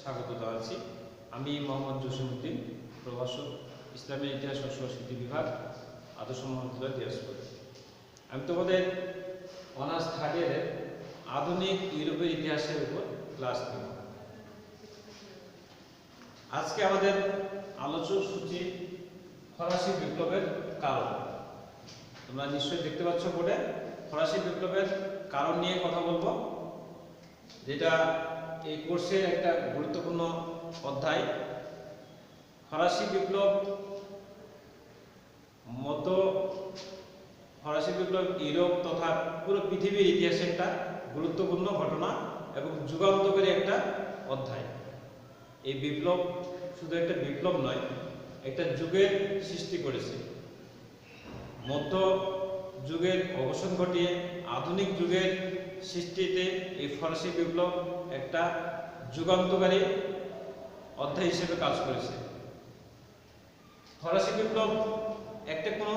স্বাগত জানাচ্ছি। আমি মোহাম্মদ জসিমউদ্দিন, প্রভাষক, ইসলামী ইতিহাস ও সংস্কৃতি বিভাগ, আদর্শ মহাবিদ্যালয় দিনাজপুর। আমি তোমাদের অনার্স থার্ড ইয়ারের আধুনিক ইউরোপের ইতিহাসের উপর ক্লাস নেব। আজকে আমাদের আলোচনা সূচি ফরাসি বিপ্লবের কারণ। তোমরা নিশ্চয়ই দেখতে পাচ্ছ বোর্ডে, ফরাসি বিপ্লবের কারণ নিয়ে কথা বলবো, যেটা এই কোর্সের একটা গুরুত্বপূর্ণ অধ্যায়। ফরাসি বিপ্লব ইউরোপ তথা পুরো পৃথিবীর ইতিহাসে একটা গুরুত্বপূর্ণ ঘটনা এবং যুগান্তকারী একটা অধ্যায়। এই বিপ্লব শুধু একটা বিপ্লব নয়, একটা যুগের সৃষ্টি করেছে। মধ্য যুগের অবসান ঘটিয়ে আধুনিক যুগের সৃষ্টিতে এই ফরাসি বিপ্লব একটা যুগান্তকারী অধ্যায় হিসেবে কাজ করেছে। ফরাসি বিপ্লব একটা কোনো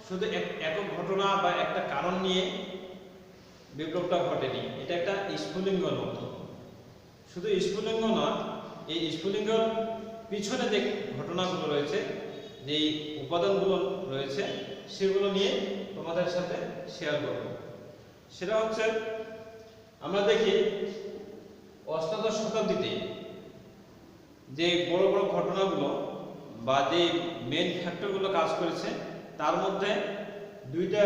শুধু একক ঘটনা বা একটা কারণ নিয়ে বিপ্লবটা ঘটেনি, এটা একটা স্ফুলিঙ্গর মতো। শুধু স্ফুলিঙ্গ নয়, এই স্ফুলিঙ্গর পিছনে যে ঘটনাগুলো রয়েছে, যে উপাদানগুলো রয়েছে, সেগুলো নিয়ে তোমাদের সাথে শেয়ার করব। সেটা হচ্ছে, আমরা দেখি অষ্টাদশ শতাব্দীতে যে বড় বড় ঘটনাগুলো বা যে মেন ফ্যাক্টরগুলো কাজ করেছে, তার মধ্যে দুইটা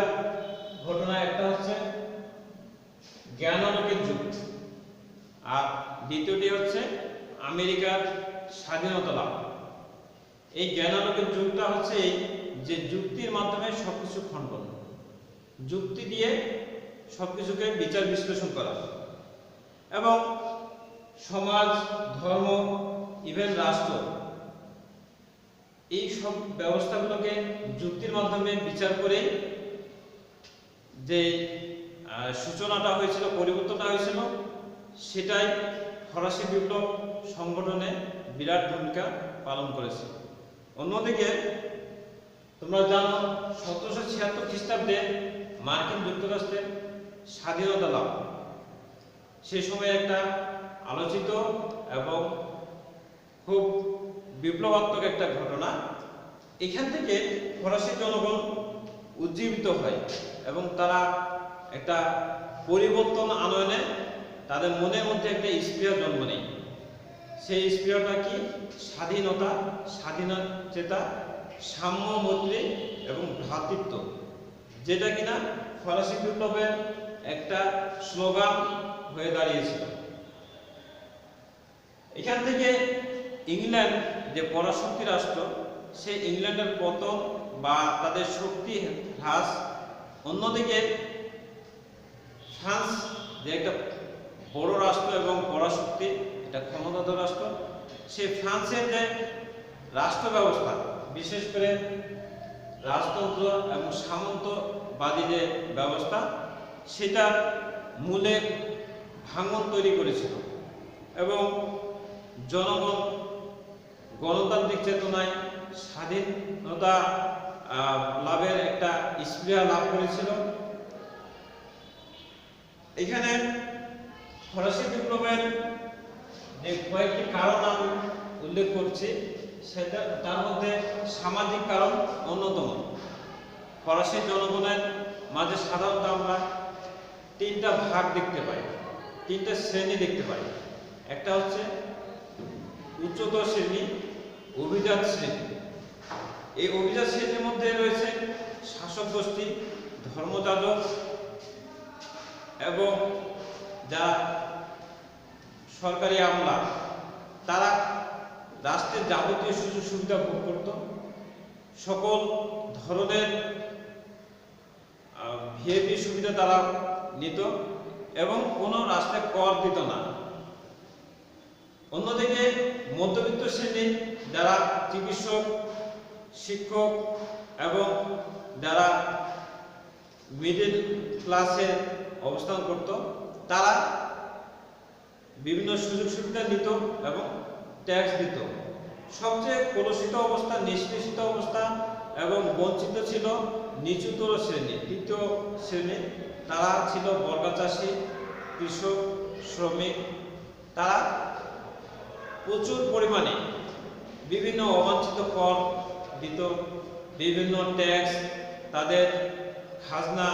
ঘটনা, একটা হচ্ছে জ্ঞানালোকের যুগ আর দ্বিতীয়টি হচ্ছে আমেরিকার স্বাধীনতা লাভ। এই জ্ঞানালোকের যুগটা হচ্ছে এই যে যুক্তির মাধ্যমে সবকিছু খণ্ডন, যুক্তি দিয়ে সবকিছুকে বিচার বিশ্লেষণ করা এবং সমাজ, ধর্ম, ইভেন রাষ্ট্র, এই সব ব্যবস্থাগুলোকে যুক্তির মাধ্যমে বিচার করে যে সূচনাটা হয়েছিল, পরিবর্তনটা হয়েছিল, সেটাই ফরাসি বিপ্লব সংগঠনে বিরাট ভূমিকা পালন করেছে। অন্যদিকে তোমরা জানো 1776 খ্রিস্টাব্দে মার্কিন যুক্তরাষ্ট্রের স্বাধীনতা লাভ সেই সময় একটা আলোচিত এবং খুব বিপ্লবাত্মক একটা ঘটনা। এখান থেকে ফরাসি জনগণ উজ্জীবিত হয় এবং তারা একটা পরিবর্তন আনয়নে তাদের মনের মধ্যে একটা স্পৃহা জন্ম নেয়। সেই স্পৃহটা কি? স্বাধীনতা, স্বাধীনচেতা, সাম্য, মৈত্রী এবং ভ্রাতৃত্ব, যেটা কিনা ফরাসি বিপ্লবের একটা স্লোগান হয়ে দাঁড়িয়েছিল। এখান থেকে ইংল্যান্ড যে পরাশক্তি রাষ্ট্র, সেই ইংল্যান্ডের পতন বা তাদের শক্তি হ্রাস, অন্যদিকে ফ্রান্স যে একটা বড় রাষ্ট্র এবং পরাশক্তি, এটা ক্ষমতাধর রাষ্ট্র, সেই ফ্রান্সের যে রাষ্ট্র ব্যবস্থা, বিশেষ করে রাজতন্ত্র এবং সামন্তবাদী যে ব্যবস্থা, সেটা মূলে ভাঙন তৈরি করেছিল এবং জনগণ গণতান্ত্রিক চেতনায় স্বাধীনতা লাভের একটা স্পৃহা লাভ করেছিল। এখানে ফরাসি বিপ্লবের যে কয়েকটি কারণ আমি উল্লেখ করছি, সেটা তার মধ্যে সামাজিক কারণ অন্যতম। ফরাসি জনগণের মাঝে সাধারণত আমরা তিনটা ভাগ দেখতে পাই, তিনটা শ্রেণী দেখতে পাই। একটা হচ্ছে উচ্চতর শ্রেণী, অভিজাত শ্রেণী। এই অভিজাত শ্রেণীর মধ্যে রয়েছে শাসক গোষ্ঠী, ধর্মযাজক এবং যারা সরকারি আমলা, তারা রাষ্ট্রের যাবতীয় সুযোগ সুবিধা ভোগ করত, সকল ধরনের ভিআইপি সুবিধা তারা নিত এবং কোনো রাষ্ট্রে কর দিত না। অন্যদিকে মধ্যবিত্ত শ্রেণী, যারা চিকিৎসক, শিক্ষক এবং যারা মিডল ক্লাসে অবস্থান করত, তারা বিভিন্ন সুযোগ সুবিধা নিত এবং ট্যাক্স দিত। সবচেয়ে কলুষিত অবস্থা, নিষ্পেষিত অবস্থা এবং বঞ্চিত ছিল নিচুতর শ্রেণী, তৃতীয় শ্রেণী। তারা ছিল বর্গা চাষী, কৃষক, শ্রমিক। তারা প্রচুর পরিমাণে বিভিন্ন অবাঞ্ছিত কর দিত, বিভিন্ন ট্যাক্স, তাদের খাজনা,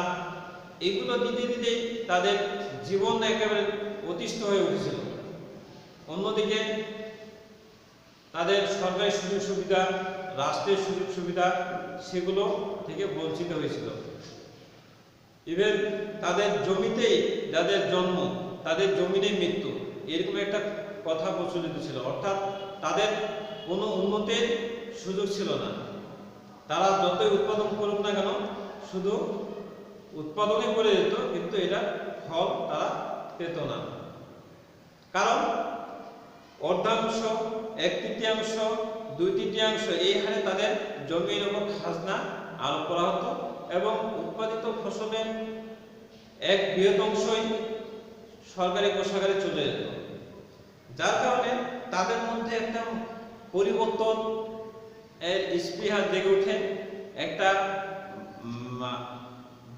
এগুলো দিতে দিতে তাদের জীবন একেবারে অতিষ্ঠ হয়ে উঠেছিল। অন্যদিকে তাদের সরকারি সুযোগ সুবিধা, রাষ্ট্রের সুযোগ সুবিধা, সেগুলো থেকে বঞ্চিত হয়েছিল। ইভেন তাদের জমিতেই যাদের জন্ম, তাদের জমিতেই মৃত্যু, এরকম একটা কথা প্রচলিত ছিল। অর্থাৎ তাদের কোনো উন্নতির সুযোগ ছিল না। তারা যতই উৎপাদন করুক না কেন, শুধু উৎপাদনই করে যেত, কিন্তু এটা ফল তারা পেত না। কারণ অর্ধাংশ, এক তৃতীয়াংশ, দুই তৃতীয়াংশ এই হারে তাদের জমির উপর খাজনা আরোপ করা হতো এবং উৎপাদিত ফসলের এক বৃহৎ অংশই সরকারি কোষাগারে চলে যেত। যার কারণে তাদের মধ্যে একটা পরিবর্তন এর স্পৃহা জেগে ওঠে, একটা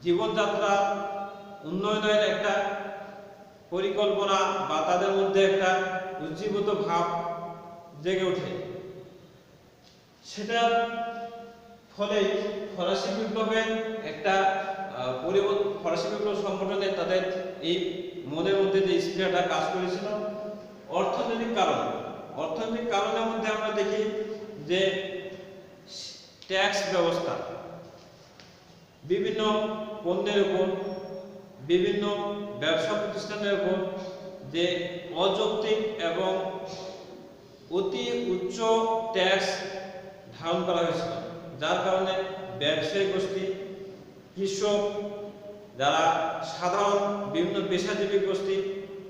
জীবনযাত্রা উন্নয়নের একটা পরিকল্পনা বা তাদের মধ্যে একটা উজ্জীবিত ভাব জেগে ওঠে। সেটার ফলে ফরাসি বিপ্লবের একটা ফরাসি বিপ্লব সংগঠনে তাদের এই মনের মধ্যে যে স্পৃহাটা কাজ করেছিল। অর্থনৈতিক কারণের মধ্যে আমরা দেখি যে ট্যাক্স ব্যবস্থা, বিভিন্ন পণ্যের উপর, বিভিন্ন ব্যবসা প্রতিষ্ঠানের উপর যে অযৌক্তিক এবং অতি উচ্চ ট্যাক্স ধারণ করা হয়েছিল, যার কারণে ব্যবসায়ী গোষ্ঠী, কৃষক, যারা সাধারণ বিভিন্ন পেশাজীবী গোষ্ঠী,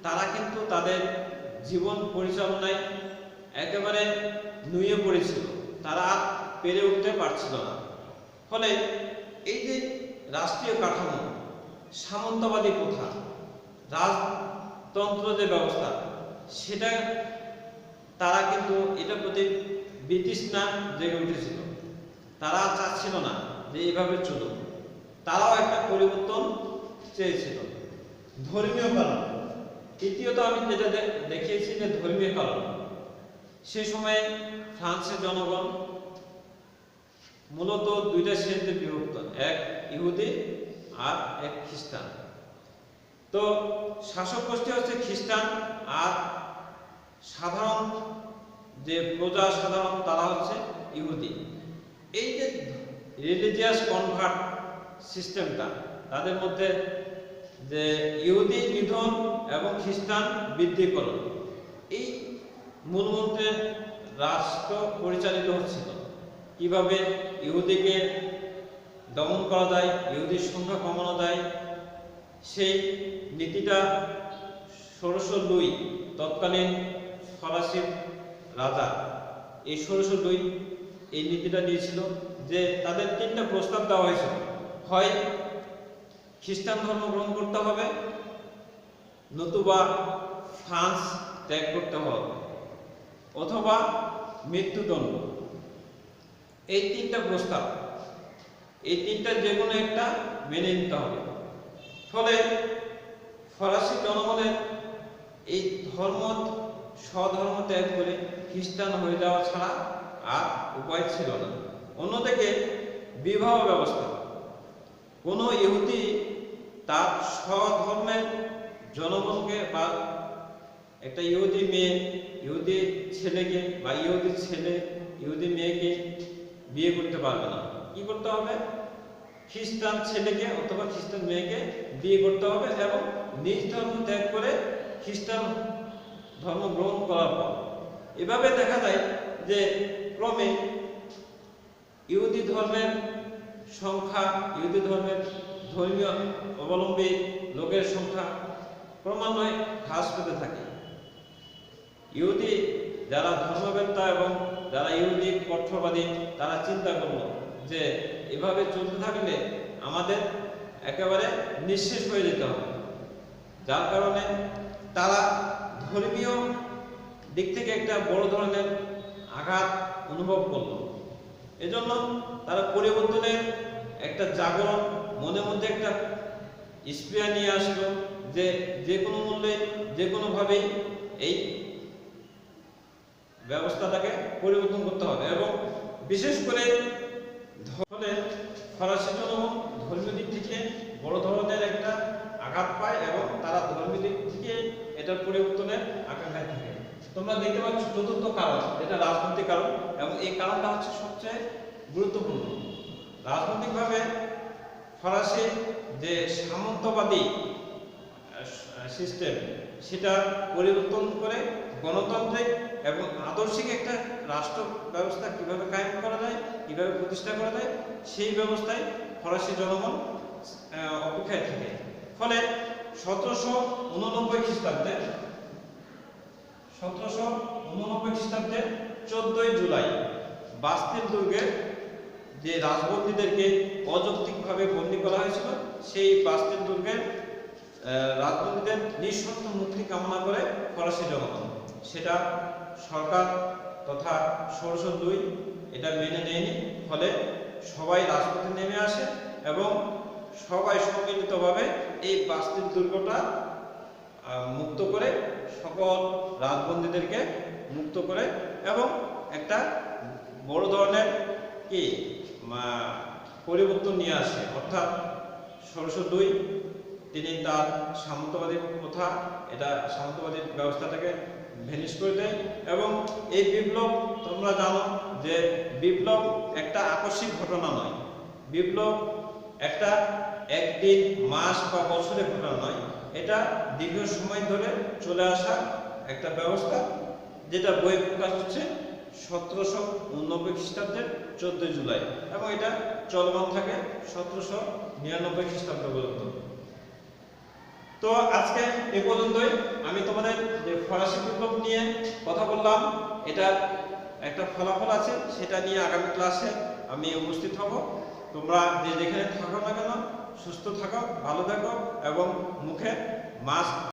তারা কিন্তু তাদের জীবন পরিচালনায় একেবারে নুয়ে পড়েছিল, তারা আর পেরে উঠতে পারছিল না। ফলে এই যে রাষ্ট্রীয় কাঠামো, সামন্তবাদী প্রথা, রাজতন্ত্র যে ব্যবস্থা, সেটা তারা কিন্তু এটার প্রতি বিতৃষ্ণা জেগে উঠেছিল। তারা চাচ্ছিল না যে এইভাবে চলুক, তারাও একটা পরিবর্তন চেয়েছিল। ধর্মীয় কারণ, তৃতীয়ত আমি যেটা দেখিয়েছি যে ধর্মীয় কারণ, সে সময়ে ফ্রান্সের জনগণ মূলত দুইটা শ্রেণীতে বিভক্ত, এক ইহুদি আর এক খ্রিস্টান। তো শাসক গোষ্ঠী হচ্ছে খ্রিস্টান, আর সাধারণ যে প্রজা সাধারণ তারা হচ্ছে ইহুদি। এই যে রিলিজিয়াস কনভার্ট সিস্টেমটা, তাদের মধ্যে যে ইহুদি নিধন এবং খ্রিস্টান বৃদ্ধিকরণ, এই মূলমন্ত্রে রাষ্ট্র পরিচালিত হচ্ছিল। কিভাবে ইহুদিকে দমন করা যায়, ইহুদির সংখ্যা কমানো যায়, সেই নীতিটা ষোড়শ লুই, তৎকালীন ফরাসি রাজা, এই ষোড়শ লুই এই নীতিটা দিয়েছিল যে তাদের তিনটা প্রস্তাব দেওয়া হয়েছিল। হয় খ্রিস্টান ধর্ম গ্রহণ করতে হবে, নতুবা ফ্রান্স ত্যাগ করতে হবে, অথবা মৃত্যুদণ্ড। এই তিনটা প্রস্তাব, এই তিনটা যে কোনো একটা মেনে নিতে হবে। ফলে ফরাসি জনগণের এই স্বধর্ম ত্যাগ করে খ্রিস্টান হয়ে যাওয়া ছাড়া আর উপায় ছিল না। অন্যদিকে বিবাহ ব্যবস্থা, কোনো ইহুদি তার স্বধর্মের জনগণকে বা একটা ইহুদি মেয়ে, ইহুদি ছেলেকে বা ইহুদি ছেলে ইহুদি মেয়েকে বিয়ে করতে পারবে না। কি করতে হবে? খ্রিস্টান ছেলেকে অথবা খ্রিস্টান মেয়েকে বিয়ে করতে হবে এবং নিজ ধর্ম ত্যাগ করে খ্রিস্টান ধর্ম গ্রহণ করার পর এভাবে দেখা যায় যে ক্রমে ইহুদি ধর্মের সংখ্যা, ইহুদি ধর্মের ধর্মীয় অবলম্বী লোকের সংখ্যা ক্রমান্বয়ে হ্রাস পেতে থাকে। ইহুদি যারা ধর্মবেত্তা এবং যারা ইহুদি কঠোরবাদী, তারা চিন্তা করলো যে এভাবে চলতে থাকলে আমাদের একেবারে নিঃশেষ হয়ে যেতে হবে। যার কারণে তারা ধর্মীয় দিক থেকে একটা বড় ধরনের আঘাত অনুভব করলো। এজন্য তারা পরিবর্তনের একটা জাগরণ মনের মধ্যে একটা স্পৃহা নিয়ে আসলো যে যে কোনো মূল্যে যে কোনোভাবেই এই ব্যবস্থাটাকে পরিবর্তন করতে হবে এবং বিশেষ করে ফরাসি জনগণ ধর্মীয় দিক থেকে বড় ধরনের একটা আঘাত পায় এবং তারা ধর্মীয় দিক থেকে এটার পরিবর্তনের আকাঙ্ক্ষায় থাকে। তোমরা দেখতে পাচ্ছ চতুর্থ কারণ, এটা রাজনৈতিক কারণ এবং এই কারণটা হচ্ছে সবচেয়ে গুরুত্বপূর্ণ। রাজনৈতিকভাবে ফরাসি যে সামন্তবাদী সিস্টেম সেটা পরিবর্তন করে গণতান্ত্রিক এবং আদর্শিক একটা রাষ্ট্র ব্যবস্থা কিভাবে কায়েম করা যায়, কিভাবে প্রতিষ্ঠা করা যায়, সেই ব্যবস্থায় ফরাসি জনগণ অপেক্ষায় থাকে। ফলে 1789 খ্রিস্টাব্দে 14ই জুলাই বাস্তিল দুর্গে যে রাজবন্দীদেরকে অযৌক্তিকভাবে বন্দী করা হয়েছিল, সেই বাস্তিল দুর্গের রাজবন্দীদের নিঃশর্ত মুক্তি কামনা করে ফরাসি জনগণ, সেটা সরকার তথা ষোড়শ দুই এটা মেনে নেয়নি। ফলে সবাই রাজপথে নেমে আসে এবং সবাই সম্মিলিতভাবে এই বাস্তিল দুর্গটা মুক্ত করে সকল রাজবন্দীদেরকে মুক্ত করে এবং একটা বড় ধরনের কি পরিবর্তন নিয়ে আসে। অর্থাৎ ষোড়শ দুই তিনি তার সামন্তবাদী প্রথা, এটা সামন্তবাদী ব্যবস্থাটাকে ভেনিশ করে দেয় এবং এই বিপ্লব, তোমরা জানো যে বিপ্লব একটা আকস্মিক ঘটনা নয়, বিপ্লব একটা একদিন, মাস বা বছরের ঘটনা নয়, এটা দীর্ঘ সময় ধরে চলে আসা একটা ব্যবস্থা, যেটা বই প্রকাশ হচ্ছে 1789 খ্রিস্টাব্দের 14 জুলাই এবং এটা চলমান থাকে 1799 খ্রিস্টাব্দ পর্যন্ত। তো আজকে এ পর্যন্তই। আমি তোমাদের যে ফরাসি বিপ্লব নিয়ে কথা বললাম, এটা একটা ফলাফল আছে, সেটা নিয়ে আগামী ক্লাসে আমি উপস্থিত হব। তোমরা যে যেখানে থাকো না কেন সুস্থ থাকো, ভালো থাকো এবং মুখে মাস্ক